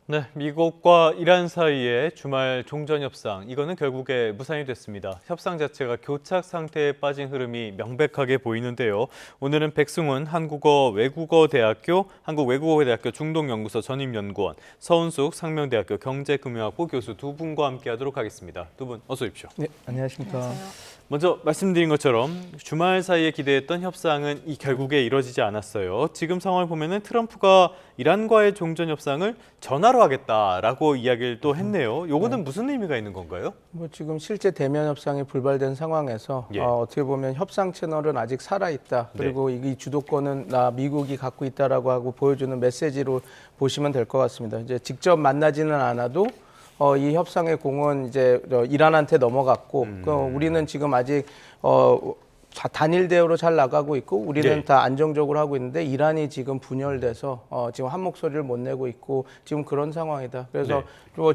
네, 미국과 이란 사이의 주말 종전 협상, 이거는 결국에 무산이 됐습니다. 협상 자체가 교착 상태에 빠진 흐름이 명백하게 보이는데요. 오늘은 백승훈 한국외국어대학교 중동연구소 전임연구원, 서은숙 상명대학교 경제금융학부 교수 두 분과 함께하도록 하겠습니다. 두 분 어서 오십시오. 네, 안녕하십니까. 안녕하세요. 먼저 말씀드린 것처럼 주말 사이에 기대했던 협상은 결국에 이뤄지지 않았어요. 지금 상황을 보면은 트럼프가 이란과의 종전 협상을 전화로 하겠다라고 이야기를 또 했네요. 요거는 무슨 의미가 있는 건가요? 뭐 지금 실제 대면 협상이 불발된 상황에서 예. 어떻게 보면 협상 채널은 아직 살아 있다. 그리고 이 주도권은 미국이 갖고 있다라고 하고 보여주는 메시지로 보시면 될 것 같습니다. 이제 직접 만나지는 않아도 이 협상의 공은 이제 이란한테 넘어갔고 우리는 지금 아직 단일 대우로 잘 나가고 있고 우리는 다 안정적으로 하고 있는데 이란이 지금 분열돼서 지금 한 목소리를 못 내고 있고 지금 그런 상황이다. 그래서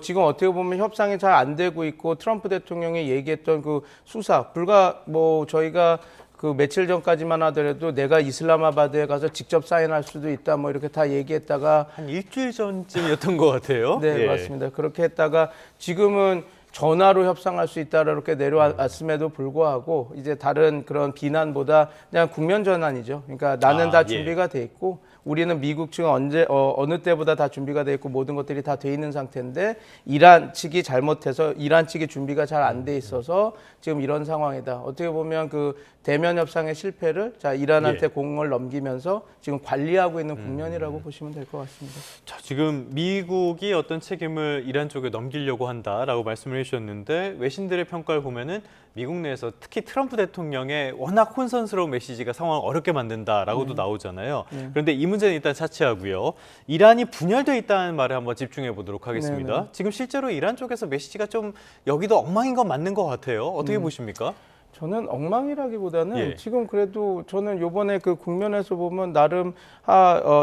지금 어떻게 보면 협상이 잘 안 되고 있고 트럼프 대통령이 얘기했던 그 수사 불과 뭐 저희가 그 며칠 전까지만 하더라도 내가 이슬라마바드에 가서 직접 사인할 수도 있다 뭐 이렇게 다 얘기했다가 한 일주일 전쯤이었던 것 같아요. 네, 예. 맞습니다. 그렇게 했다가 지금은 전화로 협상할 수 있다 이렇게 내려왔음에도 불구하고 이제 다른 그런 비난보다 그냥 국면 전환이죠. 그러니까 나는 다 준비가 돼 있고 우리는 미국 측은 어느 때보다 다 준비가 돼 있고 모든 것들이 다 돼 있는 상태인데 이란 측이 잘못해서 이란 측이 준비가 잘 안 돼 있어서 지금 이런 상황이다. 어떻게 보면 그 대면 협상의 실패를 이란한테 공을 넘기면서 지금 관리하고 있는 국면이라고 보시면 될 것 같습니다. 자, 지금 미국이 어떤 책임을 이란 쪽에 넘기려고 한다라고 말씀을 해주셨는데 외신들의 평가를 보면은 미국 내에서 특히 트럼프 대통령의 워낙 혼선스러운 메시지가 상황을 어렵게 만든다라고도 나오잖아요. 그런데 이 문제는 일단 차치하고요. 이란이 분열돼 있다는 말에 한번 집중해 보도록 하겠습니다. 네네. 지금 실제로 이란 쪽에서 메시지가 좀 여기도 엉망인 건 맞는 것 같아요. 어떻게 보십니까? 저는 엉망이라기보다는 예. 지금 그래도 저는 요번에 그 국면에서 보면 나름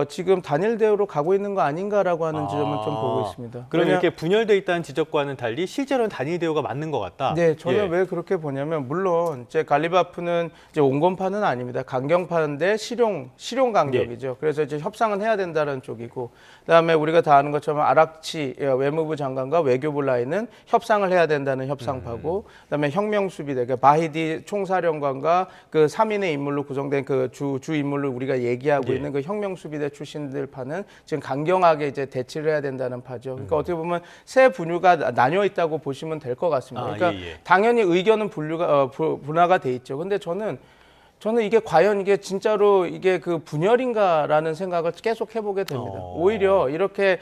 지금 단일 대우로 가고 있는 거 아닌가라고 하는 지점은 좀 보고 있습니다. 그럼 이렇게 분열돼 있다는 지적과는 달리 실제로는 단일 대우가 맞는 것 같다. 네, 저는 예. 왜 그렇게 보냐면 물론 이제 갈리바프는 이제 온건파는 아닙니다. 강경파인데 실용 강경이죠. 그래서 이제 협상은 해야 된다는 쪽이고, 그다음에 우리가 다 아는 것처럼 아락치 외무부 장관과 외교부 라인은 협상을 해야 된다는 협상파고, 그다음에 혁명수비대 그러니까 바히디 총사령관과 그 3인의 인물로 구성된 그 주 인물로 우리가 얘기하고 있는 그 혁명수비대 출신들 파는 지금 강경하게 이제 대치를 해야 된다는 파죠. 그러니까 어떻게 보면 세 분류가 나뉘어 있다고 보시면 될 것 같습니다. 그러니까 당연히 의견은 분화가 돼 있죠. 근데 저는 이게 과연 이게 진짜로 이게 그 분열인가라는 생각을 계속 해보게 됩니다. 오히려 이렇게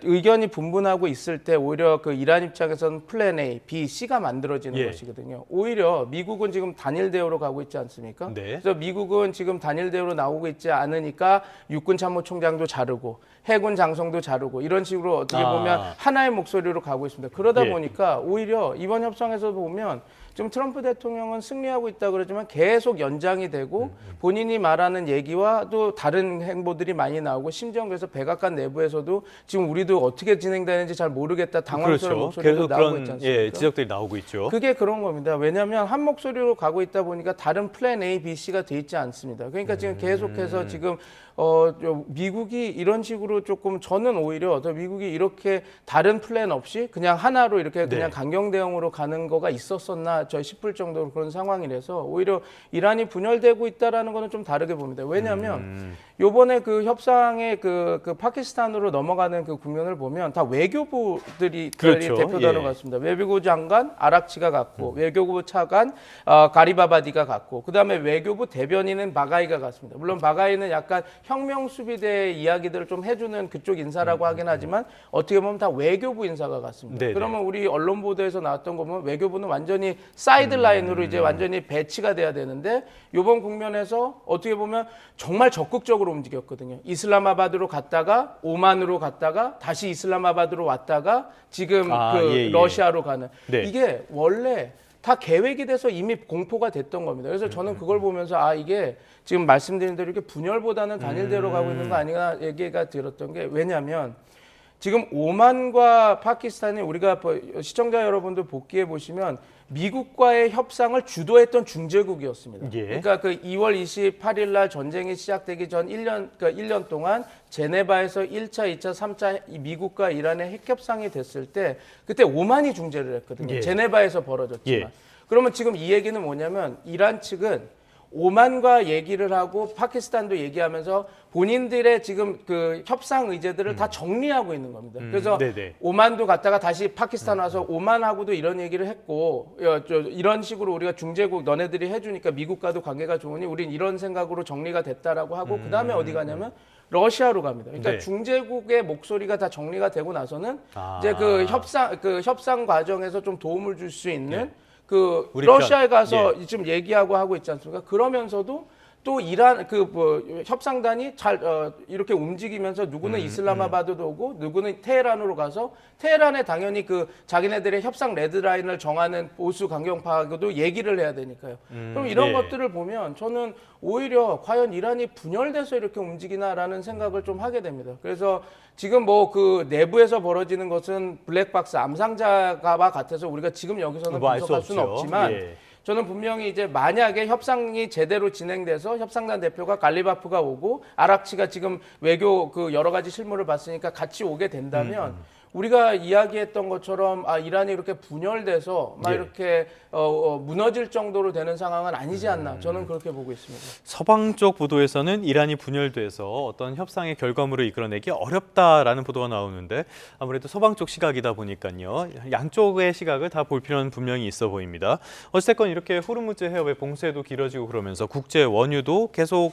의견이 분분하고 있을 때 오히려 그 이란 입장에서는 플랜 A, B, C가 만들어지는 것이거든요. 오히려 미국은 지금 단일 대우로 가고 있지 않습니까? 그래서 미국은 지금 단일 대우로 나오고 있지 않으니까 육군 참모총장도 자르고 해군 장성도 자르고 이런 식으로 어떻게 보면 하나의 목소리로 가고 있습니다. 그러다 보니까 오히려 이번 협상에서 보면 지금 트럼프 대통령은 승리하고 있다 그러지만 계속 연장이 되고 본인이 말하는 얘기와 또 다른 행보들이 많이 나오고 심지어 그래서 백악관 내부에서도 지금 우리도 어떻게 진행되는지 잘 모르겠다 당황스러운 목소리도 나오고 있지 않습니까? 지적들이 나오고 있죠. 그게 그런 겁니다. 왜냐하면 한 목소리로 가고 있다 보니까 다른 플랜 A, B, C가 돼 있지 않습니다. 그러니까 지금 계속해서 지금 미국이 이런 식으로 조금 저는 오히려 더 미국이 이렇게 다른 플랜 없이 그냥 하나로 이렇게 그냥 강경 대응으로 가는 거가 있었었나 저 싶을 정도로 그런 상황이라서 오히려 이란이 분열되고 있다라는 거는 좀 다르게 봅니다. 왜냐하면 요번에 그 협상의 그 파키스탄으로 넘어가는 그 국면을 보면 다 외교부들이 대표단으로 갔습니다. 외교부 장관 아락치가 갔고 외교부 차관 가리바바디가 갔고 그다음에 외교부 대변인은 바가이가 갔습니다. 물론 바가이는 약간 혁명수비대 이야기들을 좀 해주는 그쪽 인사라고 하긴 하지만 어떻게 보면 다 외교부 인사가 갔습니다. 그러면 우리 언론 보도에서 나왔던 거 보면 외교부는 완전히 사이드라인으로 이제 완전히 배치가 돼야 되는데 이번 국면에서 어떻게 보면 정말 적극적으로 움직였거든요. 이슬라마바드로 갔다가 오만으로 갔다가 다시 이슬라마바드로 왔다가 지금 러시아로 가는 이게 원래 다 계획이 돼서 이미 공포가 됐던 겁니다. 그래서 저는 그걸 보면서 이게 지금 말씀드린 대로 이렇게 분열보다는 단일대로 가고 있는 거 아닌가 얘기가 들었던 게 왜냐하면 지금 오만과 파키스탄이 우리가 시청자 여러분들 복기해 보시면 미국과의 협상을 주도했던 중재국이었습니다. 예. 그러니까 그 2월 28일 날 전쟁이 시작되기 전 1년 동안 제네바에서 1차, 2차, 3차 미국과 이란의 핵 협상이 됐을 때 그때 오만이 중재를 했거든요. 예. 제네바에서 벌어졌지만. 예. 그러면 지금 이 얘기는 뭐냐면 이란 측은 오만과 얘기를 하고 파키스탄도 얘기하면서 본인들의 지금 그 협상 의제들을 다 정리하고 있는 겁니다. 그래서 네네. 오만도 갔다가 다시 파키스탄 와서 오만하고도 이런 얘기를 했고 이런 식으로 우리가 중재국 너네들이 해주니까 미국과도 관계가 좋으니 우린 이런 생각으로 정리가 됐다라고 하고 그다음에 어디 가냐면 러시아로 갑니다. 그러니까 네. 중재국의 목소리가 다 정리가 되고 나서는 아. 이제 그 협상 과정에서 좀 도움을 줄 수 있는 그 우리 러시아에 편. 가서 지금 얘기하고 하고 있지 않습니까? 그러면서도 또 이란 협상단이 잘 이렇게 움직이면서 누구는 이슬라마바드로 오고 누구는 테헤란으로 가서 테헤란에 당연히 그 자기네들의 협상 레드라인을 정하는 보수 강경파하고도 얘기를 해야 되니까요. 그럼 이런 네. 것들을 보면 저는 오히려 과연 이란이 분열돼서 이렇게 움직이나라는 생각을 좀 하게 됩니다. 그래서 지금 뭐 그 내부에서 벌어지는 것은 블랙박스 암상자가 같아서 우리가 지금 여기서는 뭐 알수 분석할 수는 없죠. 없지만 예. 저는 분명히 이제 만약에 협상이 제대로 진행돼서 협상단 대표가 갈리바프가 오고 아락치가 지금 외교 그 여러 가지 실무를 봤으니까 같이 오게 된다면 우리가 이야기했던 것처럼 이란이 이렇게 분열돼서 막 예. 이렇게 무너질 정도로 되는 상황은 아니지 않나 저는 그렇게 보고 있습니다. 서방 쪽 보도에서는 이란이 분열돼서 어떤 협상의 결과물을 이끌어내기 어렵다라는 보도가 나오는데 아무래도 서방 쪽 시각이다 보니까요. 양쪽의 시각을 다 볼 필요는 분명히 있어 보입니다. 어쨌건 이렇게 호르무즈 해협의 봉쇄도 길어지고 그러면서 국제 원유도 계속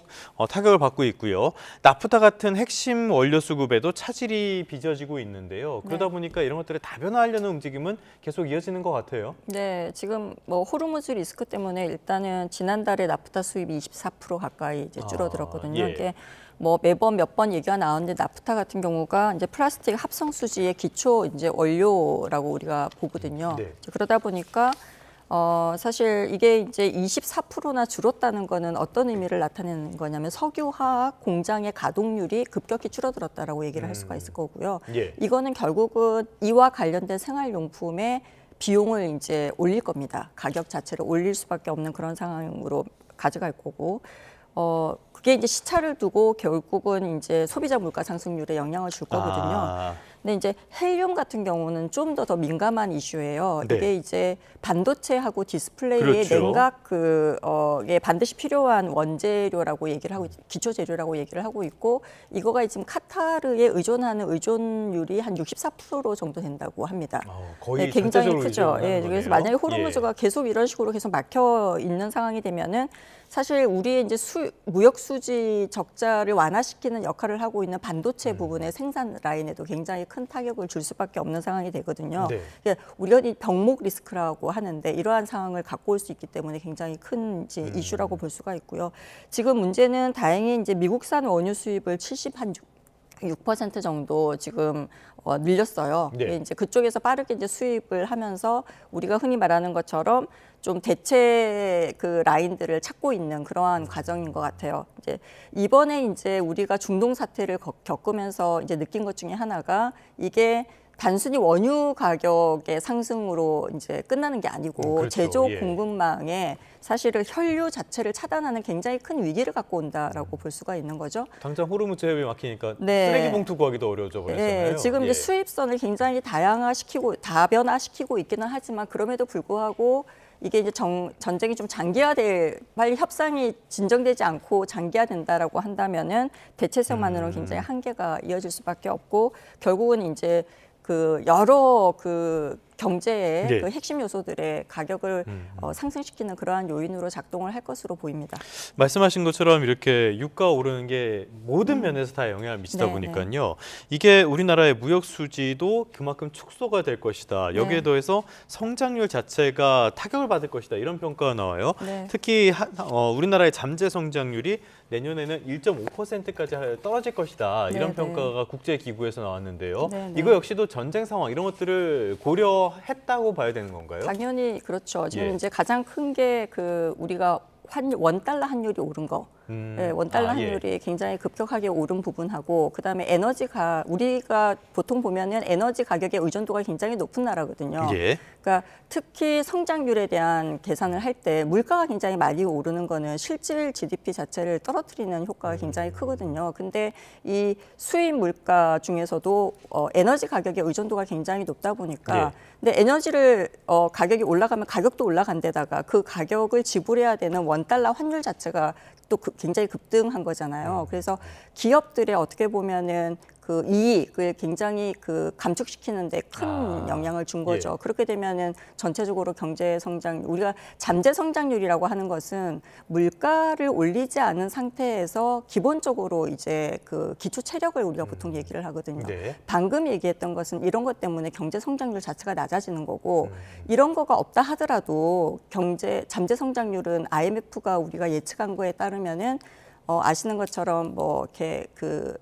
타격을 받고 있고요. 나프타 같은 핵심 원료 수급에도 차질이 빚어지고 있는데요. 그러다 보니까 이런 것들을 다변화하려는 움직임은 계속 이어지는 것 같아요. 네, 지금 뭐 호르무즈 리스크 때문에 일단은 지난달에 나프타 수입이 24% 가까이 이제 줄어들었거든요. 예. 이게 뭐 매번 몇 번 얘기가 나오는데 나프타 같은 경우가 이제 플라스틱 합성 수지의 기초 이제 원료라고 우리가 보거든요. 네. 그러다 보니까 사실 이게 이제 24%나 줄었다는 거는 어떤 의미를 나타내는 거냐면 석유화학 공장의 가동률이 급격히 줄어들었다라고 얘기를 할 수가 있을 거고요. 예. 이거는 결국은 이와 관련된 생활용품의 비용을 이제 올릴 겁니다. 가격 자체를 올릴 수밖에 없는 그런 상황으로 가져갈 거고, 그게 이제 시차를 두고 결국은 이제 소비자 물가 상승률에 영향을 줄 거거든요. 근데 이제 헬륨 같은 경우는 좀 더 민감한 이슈예요. 네. 이게 이제 반도체하고 디스플레이의 그렇죠. 냉각 예, 반드시 필요한 원재료라고 얘기를 하고 기초 재료라고 얘기를 하고 있고 이거가 지금 카타르에 의존하는 의존율이 한 64% 정도 된다고 합니다. 거의 네, 굉장히 전체적으로 크죠. 의존하는 예, 거네요. 그래서 만약에 호르무즈가 계속 이런 식으로 계속 막혀 있는 상황이 되면은 사실 우리의 이제 무역 수지 적자를 완화시키는 역할을 하고 있는 반도체 부분의 생산 라인에도 굉장히 큰 타격을 줄 수밖에 없는 상황이 되거든요. 네. 그러니까 우리가 이 병목 리스크라고 하는데 이러한 상황을 갖고 올 수 있기 때문에 굉장히 큰 이제 이슈라고 볼 수가 있고요. 지금 문제는 다행히 이제 미국산 원유 수입을 6% 정도 지금 늘렸어요. 네. 이제 그쪽에서 빠르게 이제 수입을 하면서 우리가 흔히 말하는 것처럼 좀 대체 그 라인들을 찾고 있는 그러한 과정인 것 같아요. 이제 이번에 이제 우리가 중동 사태를 겪으면서 이제 느낀 것 중에 하나가 이게 단순히 원유 가격의 상승으로 이제 끝나는 게 아니고 그렇죠. 제조 예. 공급망에 사실은 혈류 자체를 차단하는 굉장히 큰 위기를 갖고 온다라고 볼 수가 있는 거죠. 당장 호르무즈 해협이 막히니까 네. 쓰레기 봉투 구하기도 어려워져 버렸잖아요. 네, 지금 예. 이제 수입선을 굉장히 다변화시키고 있기는 하지만 그럼에도 불구하고 이게 이제 전쟁이 좀 빨리 협상이 진정되지 않고 장기화된다라고 한다면은 대체성만으로는 굉장히 한계가 이어질 수밖에 없고 결국은 이제 그 여러 그 경제의 네. 그 핵심 요소들의 가격을 상승시키는 그러한 요인으로 작동을 할 것으로 보입니다. 말씀하신 것처럼 이렇게 유가 오르는 게 모든 면에서 다 영향을 미치다 네, 보니까요. 이게 우리나라의 무역 수지도 그만큼 축소가 될 것이다. 여기에 네. 더해서 성장률 자체가 타격을 받을 것이다. 이런 평가가 나와요. 네. 특히 우리나라의 잠재 성장률이 내년에는 1.5%까지 떨어질 것이다. 이런 네, 평가가 국제기구에서 나왔는데요. 네, 네. 이거 역시도 전쟁 상황 이런 것들을 고려했다고 봐야 되는 건가요? 당연히 그렇죠. 지금 예. 이제 가장 큰 게 그 우리가 원 달러 환율이 오른 거. 예, 원달러 아, 예. 환율이 굉장히 급격하게 오른 부분하고 그다음에 에너지가 우리가 보통 보면은 에너지 가격의 의존도가 굉장히 높은 나라거든요. 예. 그러니까 특히 성장률에 대한 계산을 할 때 물가가 굉장히 많이 오르는 거는 실질 GDP 자체를 떨어뜨리는 효과가 굉장히 크거든요. 근데 이 수입 물가 중에서도 에너지 가격의 의존도가 굉장히 높다 보니까 예. 근데 에너지를 가격이 올라가면 가격도 올라간 데다가 그 가격을 지불해야 되는 원달러 환율 자체가 또 굉장히 급등한 거잖아요. 그래서 기업들의 어떻게 보면은 그 이익을 굉장히 그 감축시키는데 큰 영향을 준 거죠. 그렇게 되면은 전체적으로 경제 성장 우리가 잠재 성장률이라고 하는 것은 물가를 올리지 않은 상태에서 기본적으로 이제 그 기초 체력을 우리가 보통 얘기를 하거든요. 네. 방금 얘기했던 것은 이런 것 때문에 경제 성장률 자체가 낮아지는 거고 이런 거가 없다 하더라도 잠재 성장률은 IMF가 우리가 예측한 거에 따르면은 아시는 것처럼 뭐 이렇게 그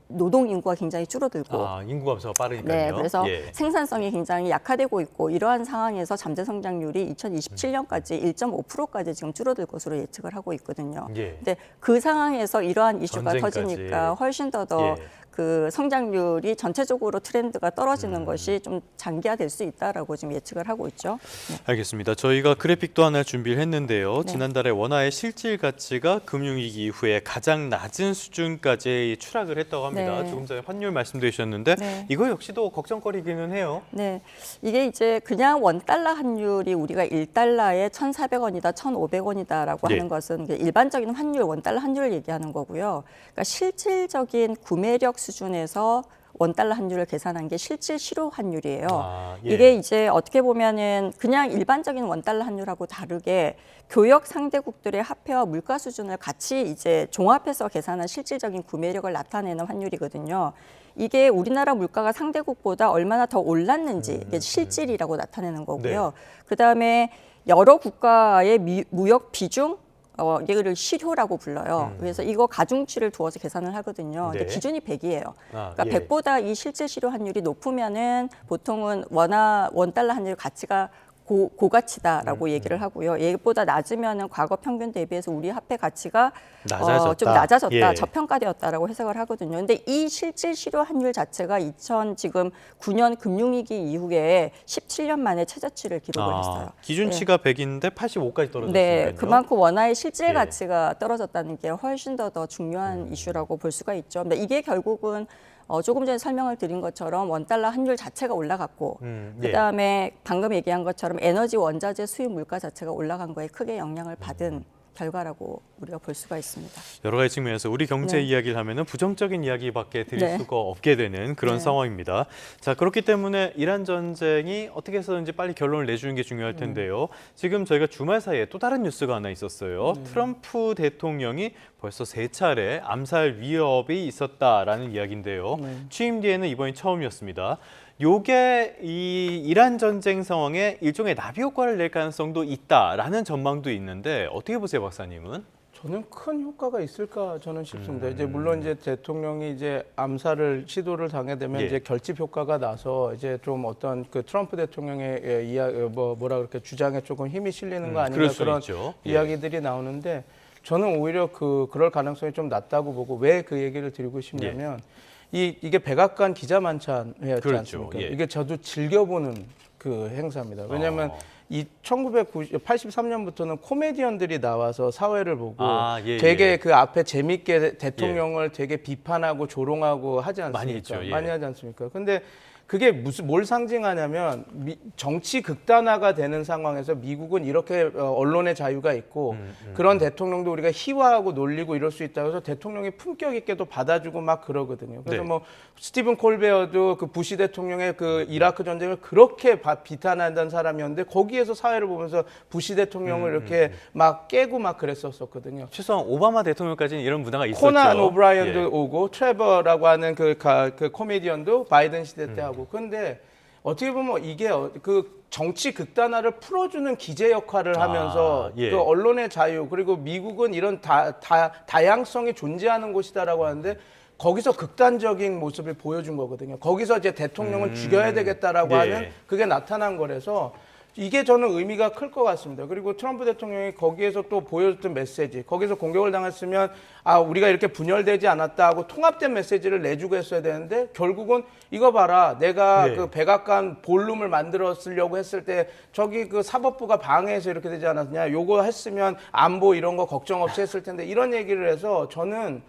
노동 인구가 굉장히 줄어들고 인구 감소가 빠르니까요. 네, 그래서 예. 생산성이 굉장히 약화되고 있고 이러한 상황에서 잠재 성장률이 2027년까지 1.5%까지 지금 줄어들 것으로 예측을 하고 있거든요. 예. 근데 그 상황에서 이러한 이슈가 전쟁까지. 터지니까 훨씬 더 예. 그 성장률이 전체적으로 트렌드가 떨어지는 것이 좀 장기화될 수 있다라고 지금 예측을 하고 있죠. 알겠습니다. 저희가 그래픽도 하나 준비를 했는데요. 네. 지난달에 원화의 실질 가치가 금융위기 이후에 가장 낮은 수준까지 추락을 했다고 합니다. 네. 조금 전에 환율 말씀도 주셨는데 네. 이거 역시도 걱정거리기는 해요. 네, 이게 이제 그냥 원달러 환율이 우리가 1달러에 1,400원이다, 1,500원이다라고 예. 하는 것은 일반적인 환율, 원달러 환율을 얘기하는 거고요. 그러니까 실질적인 구매력 수준에서 원달러 환율을 계산한 게 실질 실효 환율이에요. 예. 이게 이제 어떻게 보면은 그냥 일반적인 원달러 환율하고 다르게 교역 상대국들의 화폐와 물가 수준을 같이 이제 종합해서 계산한 실질적인 구매력을 나타내는 환율이거든요. 이게 우리나라 물가가 상대국보다 얼마나 더 올랐는지 이게 실질이라고 나타내는 거고요. 그다음에 여러 국가의 무역 비중 이거를 실효라고 불러요. 그래서 이거 가중치를 두어서 계산을 하거든요. 근데 네. 기준이 100이에요. 그러니까 예. 100보다 이 실질 실효 환율이 높으면은 보통은 원달러 환율 가치가 고가치다라고 얘기를 하고요. 얘보다 낮으면은 과거 평균 대비해서 우리 화폐 가치가 낮아졌다. 좀 낮아졌다, 예. 저평가되었다라고 해석을 하거든요. 근데 이 실질 실효 환율 자체가 지금 9년 금융위기 이후에 17년 만에 최저치를 기록을 했어요. 기준치가 100인데 85까지 떨어졌습니다. 네, 그만큼 원화의 실질 예. 가치가 떨어졌다는 게 훨씬 더 중요한 이슈라고 볼 수가 있죠. 근데 이게 결국은 조금 전에 설명을 드린 것처럼 원달러 환율 자체가 올라갔고 예. 그다음에 방금 얘기한 것처럼 에너지 원자재 수입 물가 자체가 올라간 거에 크게 영향을 받은 결과라고 우리가 볼 수가 있습니다. 여러 가지 측면에서 우리 경제 네. 이야기를 하면은 부정적인 이야기밖에 드릴 네. 수가 없게 되는 그런 네. 상황입니다. 자, 그렇기 때문에 이란 전쟁이 어떻게 해서든지 빨리 결론을 내주는 게 중요할 텐데요. 지금 저희가 주말 사이에 또 다른 뉴스가 하나 있었어요. 트럼프 대통령이 벌써 3차례 암살 위협이 있었다라는 이야기인데요. 취임 뒤에는 이번이 처음이었습니다. 요게 이 이란 전쟁 상황에 일종의 나비 효과를 낼 가능성도 있다라는 전망도 있는데 어떻게 보세요, 박사님은? 저는 큰 효과가 있을까 저는 싶습니다. 이제 물론 이제 대통령이 이제 암살을 시도를 당하게 되면 예. 이제 결집 효과가 나서 이제 좀 어떤 그 트럼프 대통령의 뭐라 그렇게 주장에 조금 힘이 실리는 거 아닌가 그럴 수 그런 있죠. 예. 이야기들이 나오는데 저는 오히려 그럴 가능성이 좀 낮다고 보고 왜 그 얘기를 드리고 싶냐면 이게 백악관 기자 만찬회였지 그렇죠. 않습니까? 예. 이게 저도 즐겨보는 그 행사입니다. 왜냐하면 이 1983년부터는 코미디언들이 나와서 사회를 보고 되게 그 앞에 재밌게 대통령을 되게 비판하고 조롱하고 하지 않습니까? 많이 했죠. 예. 많이 하지 않습니까? 근데 그게 뭘 상징하냐면 정치 극단화가 되는 상황에서 미국은 이렇게 언론의 자유가 있고 그런 대통령도 우리가 희화하고 놀리고 이럴 수 있다고 해서 대통령이 품격 있게도 받아주고 막 그러거든요. 그래서 네. 뭐 스티븐 콜베어도 그 부시 대통령의 그 이라크 전쟁을 그렇게 비탄하던 사람이었는데 거기에서 사회를 보면서 부시 대통령을 이렇게 막 깨고 막 그랬었거든요. 최소한 오바마 대통령까지는 이런 문화가 있었죠. 코난 오브라이언도 예. 오고 트레버라고 하는 그 코미디언도 바이든 시대 때 하고 근데 어떻게 보면 이게 그 정치 극단화를 풀어주는 기재 역할을 하면서 예. 그 언론의 자유 그리고 미국은 이런 다양성이 존재하는 곳이다라고 하는데 거기서 극단적인 모습을 보여준 거거든요. 거기서 이제 대통령을 죽여야 되겠다라고 예. 하는 그게 나타난 거라서 이게 저는 의미가 클 것 같습니다. 그리고 트럼프 대통령이 거기에서 또 보여줬던 메시지, 거기서 공격을 당했으면 우리가 이렇게 분열되지 않았다 하고 통합된 메시지를 내주고 했어야 되는데 결국은 이거 봐라, 내가 네. 그 백악관 볼룸을 만들어 쓰려고 했을 때 저기 그 사법부가 방해해서 이렇게 되지 않았냐, 요거 했으면 안보 이런 거 걱정 없이 했을 텐데 이런 얘기를 해서 저는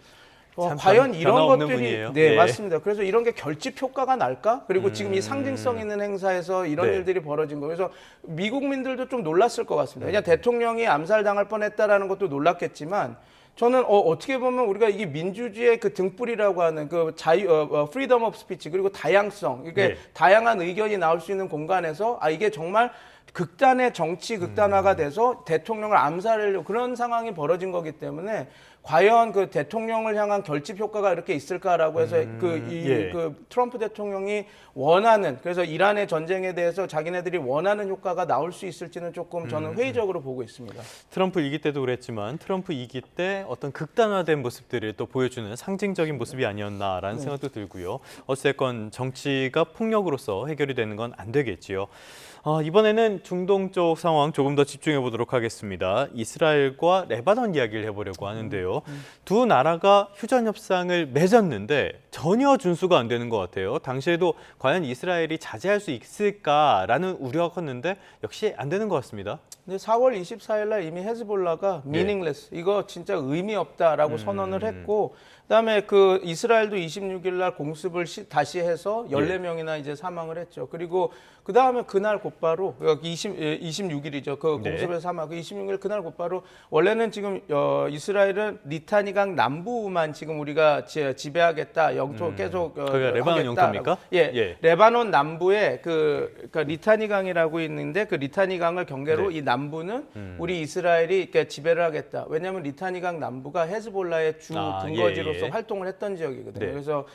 과연 이런 변화 없는 것들이 분이에요. 네, 예. 맞습니다. 그래서 이런 게 결집 효과가 날까? 그리고 지금 이 상징성 있는 행사에서 이런 네. 일들이 벌어진 거예요. 그래서 미국민들도 좀 놀랐을 것 같습니다. 그냥 대통령이 암살당할 뻔했다라는 것도 놀랐겠지만 저는 어떻게 보면 우리가 이게 민주주의의 그 등불이라고 하는 그 프리덤 오브 스피치 그리고 다양성, 이게 네. 다양한 의견이 나올 수 있는 공간에서 이게 정말 극단의 정치 극단화가 돼서 대통령을 암살하려고 그런 상황이 벌어진 거기 때문에 과연 그 대통령을 향한 결집 효과가 이렇게 있을까라고 해서 예. 그 트럼프 대통령이 원하는, 그래서 이란의 전쟁에 대해서 자기네들이 원하는 효과가 나올 수 있을지는 조금 저는 회의적으로 보고 있습니다. 트럼프 2기 때도 그랬지만 트럼프 2기 때 어떤 극단화된 모습들을 또 보여주는 상징적인 모습이 아니었나라는 생각도 들고요. 어쨌건 정치가 폭력으로서 해결이 되는 건 안 되겠지요. 이번에는 중동 쪽 상황 조금 더 집중해 보도록 하겠습니다. 이스라엘과 레바논 이야기를 해보려고 하는데요. 두 나라가 휴전 협상을 맺었는데 전혀 준수가 안 되는 것 같아요. 당시에도 과연 이스라엘이 자제할 수 있을까라는 우려가 컸는데 역시 안 되는 것 같습니다. 근데 4월 24일 날 이미 헤즈볼라가 meaningless, 이거 진짜 의미 없다라고 선언을 했고, 그다음에 그 이스라엘도 26일 날 공습을 다시 해서 14명이나 이제 사망을 했죠. 그리고 그다음에 그날 곧바로 26일이죠. 그 네. 공습에서 사망. 그 26일 그날 곧바로 원래는 지금 이스라엘은 리타니강 남부만 지금 우리가 지배하겠다. 영토 계속 거기가 레바논 영토입니까? 예. 레바논 남부에 그러니까 리타니강이라고 있는데 그 리타니강을 경계로 네. 이 남부는 우리 이스라엘이 이렇게 지배를 하겠다. 왜냐하면 리타니강 남부가 헤즈볼라의 주 근거지로서 활동을 했던 지역이거든요. 네. 그래서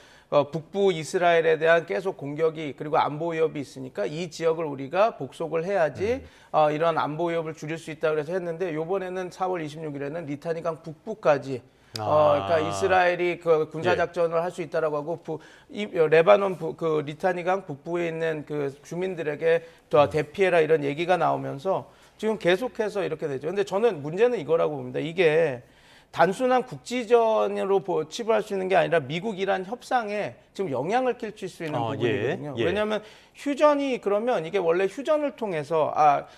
북부 이스라엘에 대한 계속 공격이 그리고 안보 위협이 있으니까 이 지역을 우리가 복속을 해야지 이런 안보 위협을 줄일 수 있다 그래서 했는데 이번에는 4월 26일에는 리타니강 북부까지 그러니까 이스라엘이 그 군사 작전을 할 수 있다라고 하고 레바논 그 리타니강 북부에 있는 그 주민들에게 더 대피해라 이런 얘기가 나오면서 지금 계속해서 이렇게 되죠. 근데 저는 문제는 이거라고 봅니다. 이게 단순한 국지전으로 치부할 수 있는 게 아니라 미국 이란 협상에 지금 영향을 끼칠 수 있는 부분이거든요. 예. 왜냐하면 휴전이 그러면 이게 원래 휴전을 통해서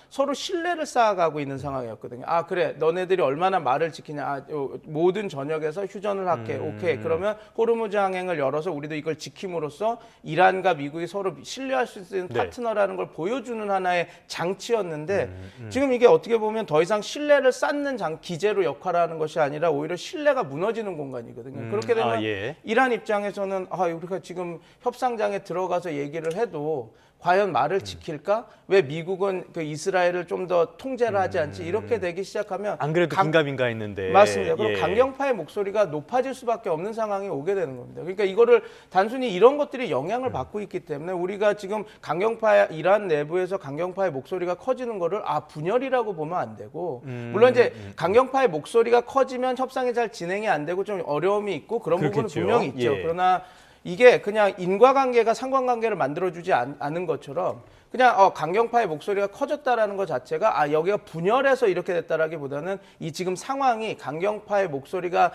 서로 신뢰를 쌓아가고 있는 상황이었거든요. 그래 너네들이 얼마나 말을 지키냐. 모든 전역에서 휴전을 할게. 오케이. 그러면 호르무즈 항행을 열어서 우리도 이걸 지킴으로써 이란과 미국이 서로 신뢰할 수 있는 파트너라는 걸 보여주는 하나의 장치였는데 지금 이게 어떻게 보면 더 이상 신뢰를 쌓는 기제로 역할하는 것이 아니라 오히려 신뢰가 무너지는 공간이거든요. 그렇게 되면 이란 입장에서는 우리가 지금 협상장에 들어가서 얘기를 해도 과연 말을 지킬까? 왜 미국은 그 이스라엘을 좀 더 통제를 하지 않지? 이렇게 되기 시작하면 안 그래도 긴가민가 했는데 맞습니다. 그럼 강경파의 목소리가 높아질 수밖에 없는 상황이 오게 되는 겁니다. 그러니까 이거를 단순히 이런 것들이 영향을 받고 있기 때문에 우리가 지금 이란 내부에서 강경파의 목소리가 커지는 거를 분열이라고 보면 안 되고 물론 이제 강경파의 목소리가 커지면 협상이 잘 진행이 안 되고 좀 어려움이 있고 그런 부분은 분명히 있죠. 그러나 이게 그냥 인과관계가 상관관계를 만들어주지 않은 것처럼 그냥 강경파의 목소리가 커졌다라는 것 자체가 여기가 분열해서 이렇게 됐다라기보다는 이 지금 상황이 강경파의 목소리가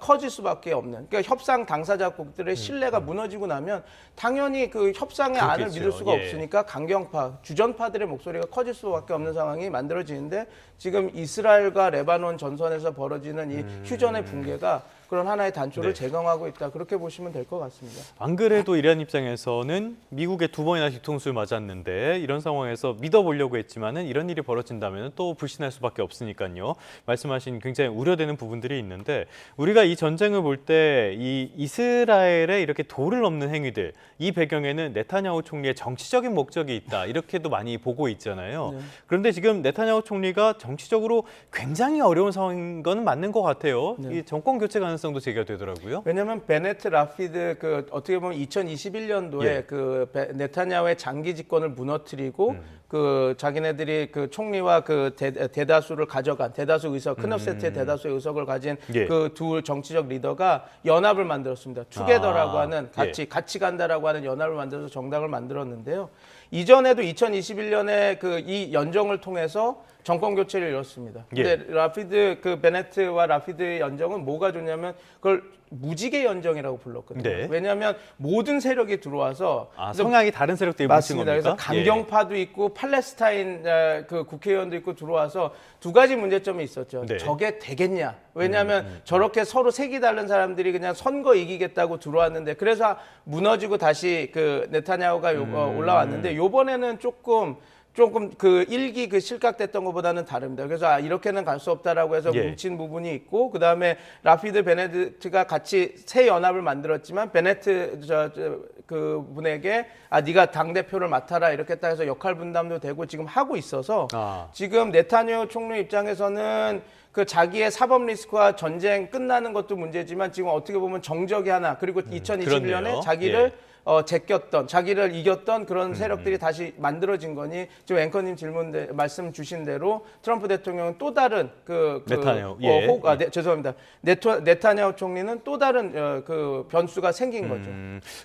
커질 수밖에 없는, 그러니까 협상 당사자국들의 신뢰가 무너지고 나면 당연히 그 협상의 안을 믿을 수가 없으니까 강경파, 주전파들의 목소리가 커질 수밖에 없는 상황이 만들어지는데 지금 이스라엘과 레바논 전선에서 벌어지는 이 휴전의 붕괴가 그런 하나의 단초를 제거하고 있다. 그렇게 보시면 될 것 같습니다. 안 그래도 이란 입장에서는 미국에 2번이나 뒤통수를 맞았는데 이런 상황에서 믿어보려고 했지만은 이런 일이 벌어진다면 또 불신할 수밖에 없으니까요. 말씀하신 굉장히 우려되는 부분들이 있는데 우리가 이 전쟁을 볼 때 이 이스라엘의 이렇게 도를 넘는 행위들, 이 배경에는 네타냐후 총리의 정치적인 목적이 있다. 이렇게도 많이 보고 있잖아요. 그런데 지금 네타냐후 총리가 정치적으로 굉장히 어려운 상황인 건 맞는 것 같아요. 이 정권 교체가 가능성도 제기가 되더라고요. 왜냐하면 베네트 라피드 그 어떻게 보면 2021년도에 예. 그 네타냐후의 장기 집권을 무너뜨리고 그 자기네들이 그 총리와 그 대다수를 가져간 대다수 의석 크네세트의 대다수의 의석을 가진 예. 그 두 정치적 리더가 연합을 만들었습니다. 투게더라고 하는 같이 간다라고 하는 연합을 만들어서 정당을 만들었는데요. 이전에도 2021년에 그 이 연정을 통해서 정권 교체를 이뤘습니다. 근데 라피드 그 베네트와 라피드의 연정은 뭐가 좋냐면 그걸 무지개 연정이라고 불렀거든요. 네. 왜냐하면 모든 세력이 들어와서 성향이 다른 세력들이 뭉친 맞습니다. 겁니까? 그래서 강경파도 있고 팔레스타인 그 국회의원도 있고 들어와서 두 가지 문제점이 있었죠. 네. 저게 되겠냐? 왜냐하면 저렇게 서로 색이 다른 사람들이 그냥 선거 이기겠다고 들어왔는데 그래서 무너지고 다시 그 네타냐후가 올라왔는데 요번에는 조금 그 일기 그 실각됐던 것보다는 다릅니다. 그래서 이렇게는 갈 수 없다라고 해서 뭉친 부분이 있고 그다음에 라피드 베네트가 같이 새 연합을 만들었지만 베네트 그 분에게 네가 당 대표를 맡아라 이렇게 딱 해서 역할 분담도 되고 지금 하고 있어서 지금 네타냐후 총리 입장에서는 그 자기의 사법 리스크와 전쟁 끝나는 것도 문제지만 지금 어떻게 보면 정적이 하나 그리고 2021년에 그렇네요. 자기를 제꼈던 자기를 이겼던 그런 세력들이 다시 만들어진 거니 지금 앵커님 말씀 주신 대로 트럼프 대통령은 또 다른 네타냐후 죄송합니다. 네타냐후 총리는 또 다른 그 변수가 생긴 거죠.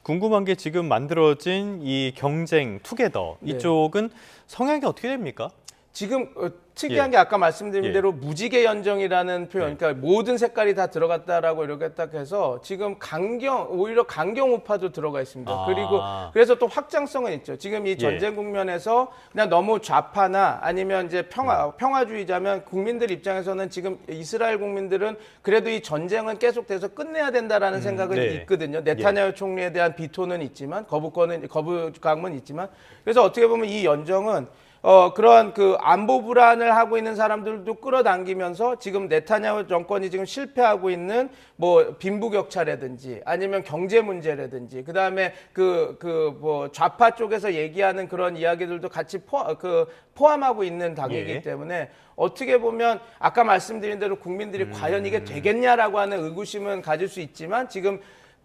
궁금한 게 지금 만들어진 이 경쟁 투게더 이쪽은 성향이 어떻게 됩니까? 지금 특이한 게 아까 말씀드린 대로 무지개 연정이라는 표현, 그러니까 모든 색깔이 다 들어갔다라고 이렇게 딱 해서 지금 오히려 강경 우파도 들어가 있습니다. 그리고 그래서 또 확장성은 있죠. 지금 이 전쟁 국면에서 그냥 너무 좌파나 아니면 이제 평화주의자면 국민들 입장에서는 지금 이스라엘 국민들은 그래도 이 전쟁은 계속돼서 끝내야 된다라는 생각은 있거든요. 네타냐후 총리에 대한 비토는 있지만 거부감은 있지만 그래서 어떻게 보면 이 연정은 그런 그 안보 불안을 하고 있는 사람들도 끌어당기면서 지금 네타냐후 정권이 지금 실패하고 있는 뭐 빈부격차라든지 아니면 경제 문제라든지 그다음에 뭐 좌파 쪽에서 얘기하는 그런 이야기들도 같이 포함하고 있는 당이기 때문에 어떻게 보면 아까 말씀드린 대로 국민들이 과연 이게 되겠냐라고 하는 의구심은 가질 수 있지만 지금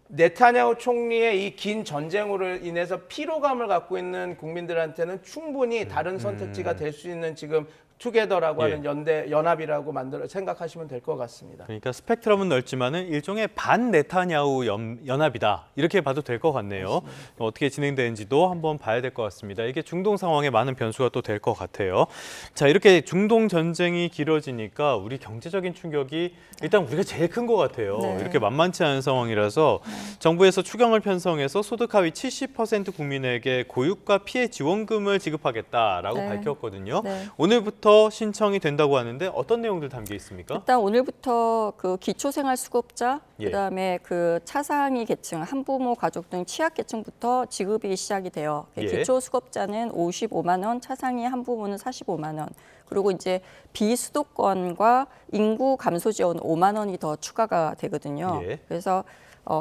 네타냐후 총리의 이 긴 전쟁으로 인해서 피로감을 갖고 있는 국민들한테는 충분히 다른 선택지가 될 수 있는 지금 투게더라고 하는 연합이라고 생각하시면 될 것 같습니다. 그러니까 스펙트럼은 넓지만은 일종의 반 네타냐후 연합이다 이렇게 봐도 될 것 같네요. 맞습니다. 어떻게 진행되는지도 한번 봐야 될 것 같습니다. 이게 중동 상황에 많은 변수가 또 될 것 같아요. 자, 이렇게 중동 전쟁이 길어지니까 우리 경제적인 충격이 일단 우리가 제일 큰 것 같아요. 이렇게 만만치 않은 상황이라서 정부에서 추경을 편성해서 소득 하위 70% 국민에게 고유가 피해 지원금을 지급하겠다라고 밝혔거든요. 오늘부터 신청이 된다고 하는데 어떤 내용들 담겨 있습니까? 일단 오늘부터 그 기초생활수급자, 그다음에 그 차상위 계층, 한부모 가족 등 취약계층부터 지급이 시작이 돼요. 기초수급자는 55만 원, 차상위 한부모는 45만 원. 그리고 이제 비수도권과 인구 감소 지원 5만 원이 더 추가가 되거든요. 그래서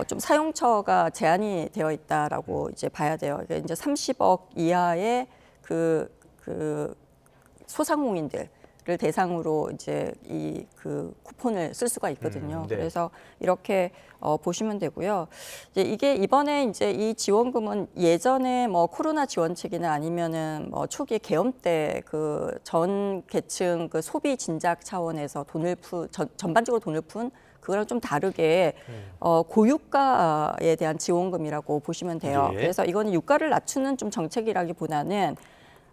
좀 사용처가 제한이 되어 있다라고 이제 봐야 돼요. 이게 이제 30억 이하의 그 소상공인들을 대상으로 이제 그 쿠폰을 쓸 수가 있거든요. 그래서 이렇게 보시면 되고요. 이게 이번에 이제 이 지원금은 예전에 뭐 코로나 지원책이나 아니면은 뭐 초기 계엄 때 그 전 계층 그 소비 진작 차원에서 전반적으로 돈을 푼 그거랑 좀 다르게 고유가에 대한 지원금이라고 보시면 돼요. 그래서 이거는 유가를 낮추는 좀 정책이라기보다는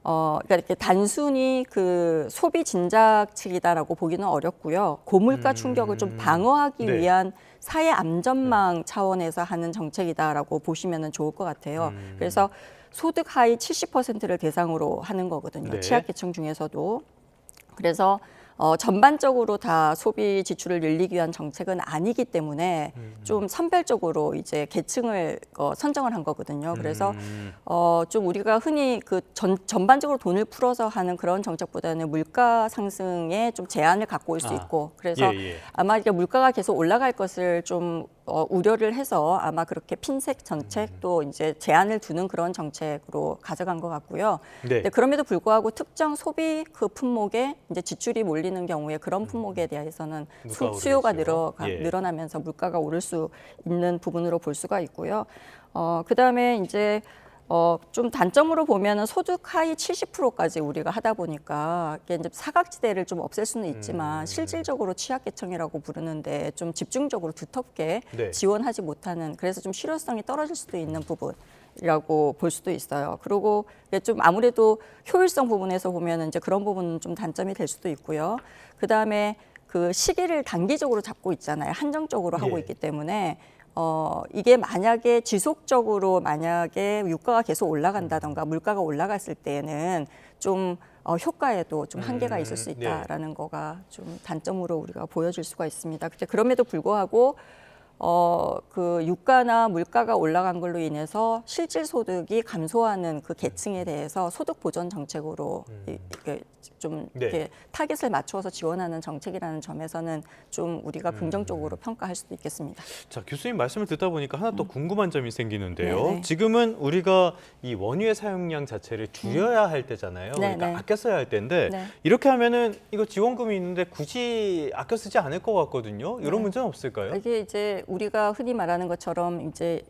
그러니까 이렇게 단순히 그 소비 진작책이다라고 보기는 어렵고요. 고물가 충격을 좀 방어하기 위한 사회 안전망 차원에서 하는 정책이다라고 보시면 좋을 것 같아요. 그래서 소득 하위 70%를 대상으로 하는 거거든요. 취약계층 중에서도. 그래서 전반적으로 다 소비 지출을 늘리기 위한 정책은 아니기 때문에 좀 선별적으로 이제 계층을 선정을 한 거거든요. 그래서 좀 우리가 흔히 그 전반적으로 돈을 풀어서 하는 그런 정책보다는 물가 상승에 좀 제한을 갖고 올 수 있고 그래서 아마 이게 물가가 계속 올라갈 것을 좀 우려를 해서 아마 그렇게 핀셋 정책도 이제 제한을 두는 그런 정책으로 가져간 것 같고요. 네. 그럼에도 불구하고 특정 소비 그 품목에 이제 지출이 몰리는 경우에 그런 품목에 대해서는 물가가 수요가 오르겠죠. 예. 늘어나면서 물가가 오를 수 있는 부분으로 볼 수가 있고요. 그다음에 이제 좀 단점으로 보면은 소득 하위 70%까지 우리가 하다 보니까 이게 이제 사각지대를 좀 없앨 수는 있지만 실질적으로 취약계층이라고 부르는데 좀 집중적으로 두텁게 네. 지원하지 못하는 그래서 좀 실효성이 떨어질 수도 있는 부분이라고 볼 수도 있어요. 그리고 이게 좀 아무래도 효율성 부분에서 보면은 이제 그런 부분은 좀 단점이 될 수도 있고요. 그 다음에 그 시기를 단기적으로 잡고 있잖아요. 한정적으로 하고 예. 있기 때문에. 이게 만약에 지속적으로 만약에 유가가 계속 올라간다던가 물가가 올라갔을 때는 좀 효과에도 좀 한계가 있을 수 있다라는 거가 좀 단점으로 우리가 보여질 수가 있습니다. 근데 그럼에도 불구하고 그 유가나 물가가 올라간 걸로 인해서 실질 소득이 감소하는 그 계층에 대해서 소득 보전 정책으로 이렇게 좀 네. 이렇게 타겟을 맞추어서 지원하는 정책이라는 점에서는 좀 우리가 긍정적으로 평가할 수도 있겠습니다. 자, 교수님 말씀을 듣다 보니까 하나 또 궁금한 점이 생기는데요. 네네. 지금은 우리가 이 원유의 사용량 자체를 줄여야 할 때잖아요. 네네. 그러니까 아껴 써야 할 때인데 네. 이렇게 하면은 이거 지원금이 있는데 굳이 아껴 쓰지 않을 것 같거든요. 이런 네. 문제는 없을까요? 이게 이제 우리가 흔히 말하는 것처럼 이제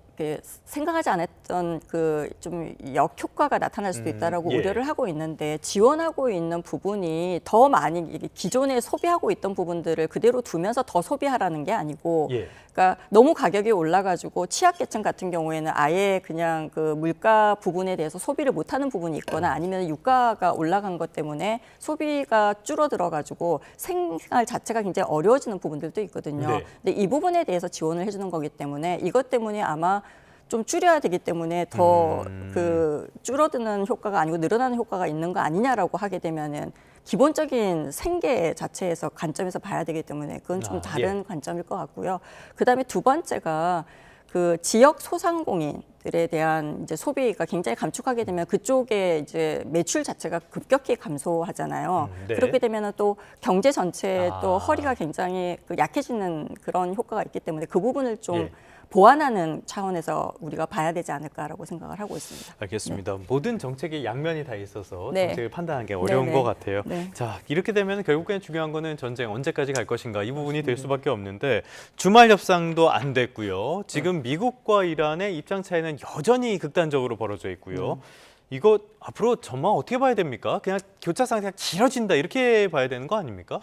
생각하지 않았던 그 좀 역효과가 나타날 수도 있다라고 예. 우려를 하고 있는데 지원하고 있는 부분이 더 많이 이게 기존에 소비하고 있던 부분들을 그대로 두면서 더 소비하라는 게 아니고 예. 그러니까 너무 가격이 올라가지고 취약계층 같은 경우에는 아예 그냥 그 물가 부분에 대해서 소비를 못하는 부분이 있거나 아니면 유가가 올라간 것 때문에 소비가 줄어들어가지고 생활 자체가 굉장히 어려워지는 부분들도 있거든요. 네. 근데 이 부분에 대해서 지원을 해주는 거기 때문에 이것 때문에 아마 좀 줄여야 되기 때문에 더 그 줄어드는 효과가 아니고 늘어나는 효과가 있는 거 아니냐라고 하게 되면은 기본적인 생계 자체에서 관점에서 봐야 되기 때문에 그건 좀 다른 관점일 것 같고요. 그다음에 두 번째가 그 지역 소상공인들에 대한 이제 소비가 굉장히 감축하게 되면 그쪽에 이제 매출 자체가 급격히 감소하잖아요. 네. 그렇게 되면은 또 경제 전체에 또 허리가 굉장히 그 약해지는 그런 효과가 있기 때문에 그 부분을 좀 예. 보완하는 차원에서 우리가 봐야 되지 않을까라고 생각을 하고 있습니다. 알겠습니다. 모든 정책의 양면이 다 있어서 네. 정책을 판단하는 게 어려운 네네. 것 같아요. 네. 자, 이렇게 되면 결국엔 중요한 거는 전쟁 언제까지 갈 것인가 이 부분이 될 수밖에 없는데 주말 협상도 안 됐고요. 지금 미국과 이란의 입장 차이는 여전히 극단적으로 벌어져 있고요. 이거 앞으로 전망 어떻게 봐야 됩니까? 그냥 교차 상태가 길어진다 이렇게 봐야 되는 거 아닙니까?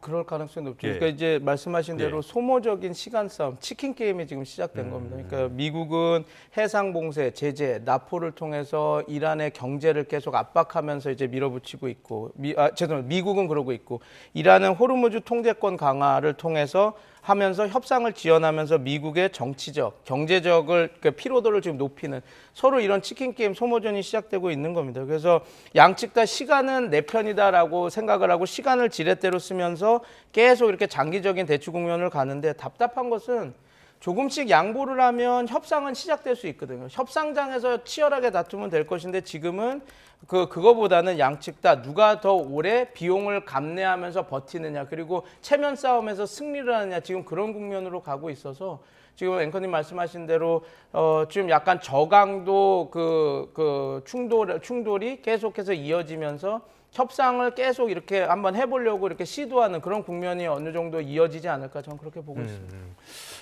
그럴 가능성이 높죠. 예. 그러니까 이제 말씀하신 대로 예. 소모적인 시간 싸움, 치킨 게임이 지금 시작된 겁니다. 그러니까 미국은 해상 봉쇄, 제재, 나포를 통해서 이란의 경제를 계속 압박하면서 이제 밀어붙이고 있고, 미국은 그러고 있고, 이란은 호르무즈 통제권 강화를 통해서 하면서 협상을 지원하면서 미국의 정치적, 경제적을 그러니까 피로도를 지금 높이는 서로 이런 치킨 게임 소모전이 시작되고 있는 겁니다. 그래서 양측 다 시간은 내 편이다라고 생각을 하고 시간을 지렛대로 쓰면서 계속 이렇게 장기적인 대치 국면을 가는데 답답한 것은 조금씩 양보를 하면 협상은 시작될 수 있거든요. 협상장에서 치열하게 다투면 될 것인데 지금은 그거보다는 양측 다 누가 더 오래 비용을 감내하면서 버티느냐 그리고 체면 싸움에서 승리를 하느냐 지금 그런 국면으로 가고 있어서 지금 앵커님 말씀하신 대로 지금 약간 저강도 충돌이 계속해서 이어지면서 협상을 계속 이렇게 한번 해보려고 이렇게 시도하는 그런 국면이 어느 정도 이어지지 않을까 저는 그렇게 보고 있습니다.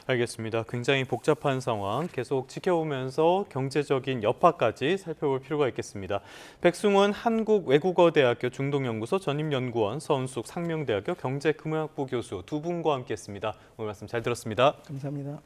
알겠습니다. 굉장히 복잡한 상황 계속 지켜보면서 경제적인 여파까지 살펴볼 필요가 있겠습니다. 백승원 한국외국어대학교 중동연구소 전임연구원, 서은숙 상명대학교 경제금융학부 교수 두 분과 함께했습니다. 오늘 말씀 잘 들었습니다. 감사합니다.